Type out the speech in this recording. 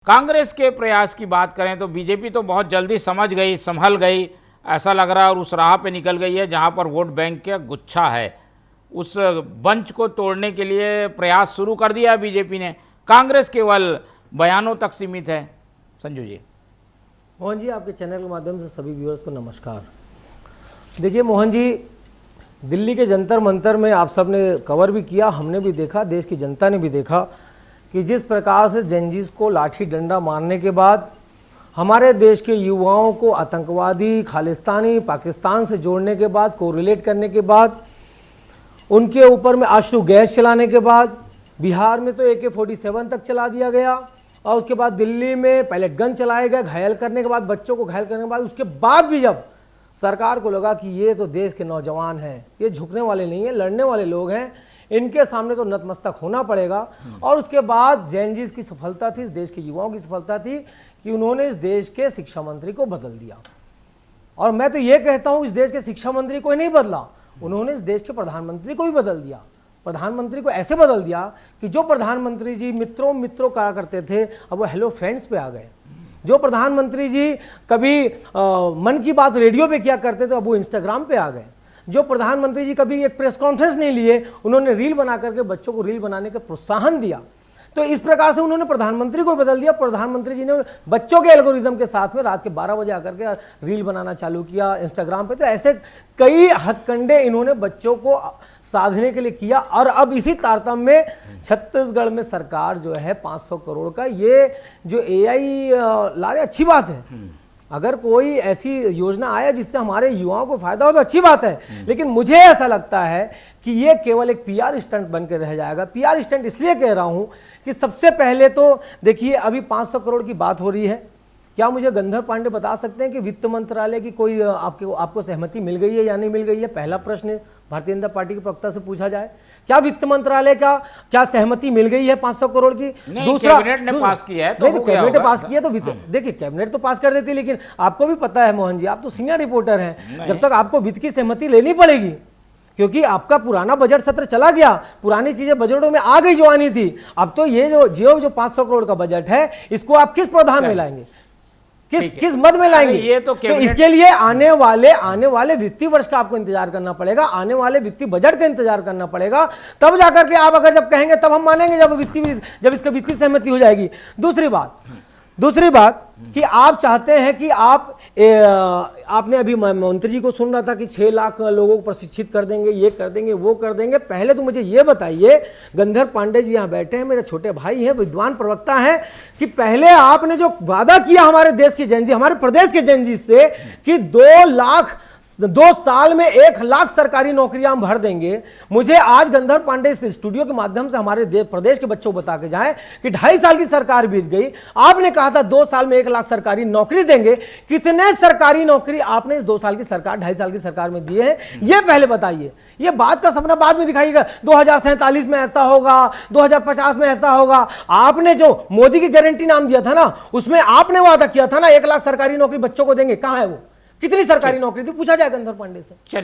कांग्रेस के प्रयास की बात करें तो बीजेपी तो बहुत जल्दी समझ गई, संभल गई, ऐसा लग रहा है, और उस राह पे निकल गई है जहां पर वोट बैंक का गुच्छा है। उस बंच को तोड़ने के लिए प्रयास शुरू कर दिया बीजेपी ने। कांग्रेस केवल बयानों तक सीमित है। संजू जी। मोहन जी, आपके चैनल के माध्यम से सभी व्यूअर्स को नमस्कार। देखिए मोहन जी, दिल्ली के जंतर मंतर में आप सब ने कवर भी किया, हमने भी देखा, देश की जनता ने भी देखा कि जिस प्रकार से जेनजीज को लाठी डंडा मारने के बाद हमारे देश के युवाओं को आतंकवादी, खालिस्तानी, पाकिस्तान से जोड़ने के बाद, कोरिलेट करने के बाद, उनके ऊपर में आंसू गैस चलाने के बाद, बिहार में तो AK-47 तक चला दिया गया, और उसके बाद दिल्ली में पैलेट गन चलाए गए, घायल करने के बाद, बच्चों को घायल करने के बाद, उसके बाद भी जब सरकार को लगा कि ये तो देश के नौजवान हैं, ये झुकने वाले नहीं हैं, लड़ने वाले लोग हैं, इनके सामने तो नतमस्तक होना पड़ेगा। और उसके बाद जेनजीज की सफलता थी, इस देश के युवाओं की सफलता थी कि उन्होंने इस देश के शिक्षा मंत्री को बदल दिया। और मैं तो ये कहता हूँ, इस देश के शिक्षा मंत्री को ही नहीं बदला, उन्होंने इस देश के प्रधानमंत्री को भी बदल दिया। प्रधानमंत्री को ऐसे बदल दिया कि जो प्रधानमंत्री जी मित्रों मित्रों कहा करते थे, अब वो हेलो फ्रेंड्स पे आ गए। जो प्रधानमंत्री जी कभी मन की बात रेडियो पे किया करते थे, अब वो इंस्टाग्राम पे आ गए। जो प्रधानमंत्री जी कभी एक प्रेस कॉन्फ्रेंस नहीं लिए, उन्होंने रील बना करके बच्चों को रील बनाने का प्रोत्साहन दिया। तो इस प्रकार से उन्होंने प्रधानमंत्री को बदल दिया। प्रधानमंत्री जी ने बच्चों के एल्गोरिदम के साथ में रात के 12 बजे आकर के रील बनाना चालू किया इंस्टाग्राम पे। तो ऐसे कई हथकंडे इन्होंने बच्चों को साधने के लिए किया। और अब इसी तारतम्य में छत्तीसगढ़ में सरकार जो है 500 करोड़ का ये जो AI ला रहे, अच्छी बात है। अगर कोई ऐसी योजना आए जिससे हमारे युवाओं को फायदा हो तो अच्छी बात है, लेकिन मुझे ऐसा लगता है कि ये केवल एक PR स्टंट बन के रह जाएगा। PR स्टंट इसलिए कह रहा हूं कि सबसे पहले तो देखिए, अभी 500 करोड़ की बात हो रही है। क्या मुझे गंधर पांडे बता सकते हैं कि वित्त मंत्रालय की कोई आपको सहमति मिल गई है या नहीं मिल गई है? पहला प्रश्न भारतीय जनता पार्टी के प्रवक्ता से पूछा जाए, क्या वित्त मंत्रालय का क्या सहमति मिल गई है 500 करोड़ की? दूसरा, कैबिनेट ने पास किया है, नहीं तो कैबिनेट ने पास किया तो वित्त, देखिए कैबिनेट तो पास कर देती, लेकिन आपको भी पता है मोहन जी, आप तो सीनियर रिपोर्टर हैं, जब तक आपको वित्त की सहमति लेनी पड़ेगी, क्योंकि आपका पुराना बजट सत्र चला गया, पुरानी चीजें बजटों में आ गई जो आनी थी। अब तो ये जो 500 करोड़ का बजट है, इसको आप किस प्रावधान में लाएंगे, किस मद में लाएंगे? ये तो इसके लिए आने वाले वित्तीय वर्ष का आपको इंतजार करना पड़ेगा, आने वाले वित्तीय बजट का इंतजार करना पड़ेगा, तब जाकर के आप अगर जब कहेंगे तब हम मानेंगे, जब इसका वित्तीय सहमति हो जाएगी। दूसरी बात कि आप चाहते हैं कि आपने अभी मंत्री जी को सुन रहा था कि 6 लाख लोगों को प्रशिक्षित कर देंगे, ये कर देंगे, वो कर देंगे। पहले तो मुझे ये बताइए, गंधर पांडे जी यहाँ बैठे हैं, मेरे छोटे भाई हैं, विद्वान प्रवक्ता हैं, कि पहले आपने जो वादा किया हमारे देश के जेनजी, हमारे प्रदेश के जेनजी से कि 2 साल में 1 लाख सरकारी नौकरियां हम भर देंगे। मुझे आज गंधर पांडे इस स्टूडियो के माध्यम से हमारे प्रदेश के बच्चों को बता के जाएं कि 2.5 साल की सरकार बीत गई, आपने कहा था 2 साल में 1 लाख सरकारी नौकरी देंगे। कितने सरकारी नौकरी आपने इस 2 साल की सरकार, 2.5 साल की सरकार में दिए हैं, ये पहले बताइए। ये बात का सपना बाद में दिखाइएगा, 2047 में ऐसा होगा, 2050 में ऐसा होगा। आपने जो मोदी की गारंटी नाम दिया था ना, उसमें आपने वादा किया था ना 1 लाख सरकारी नौकरी बच्चों को देंगे, कहां है वो? कितनी सरकारी नौकरी थी? पूछा जाए गंधर पांडे से।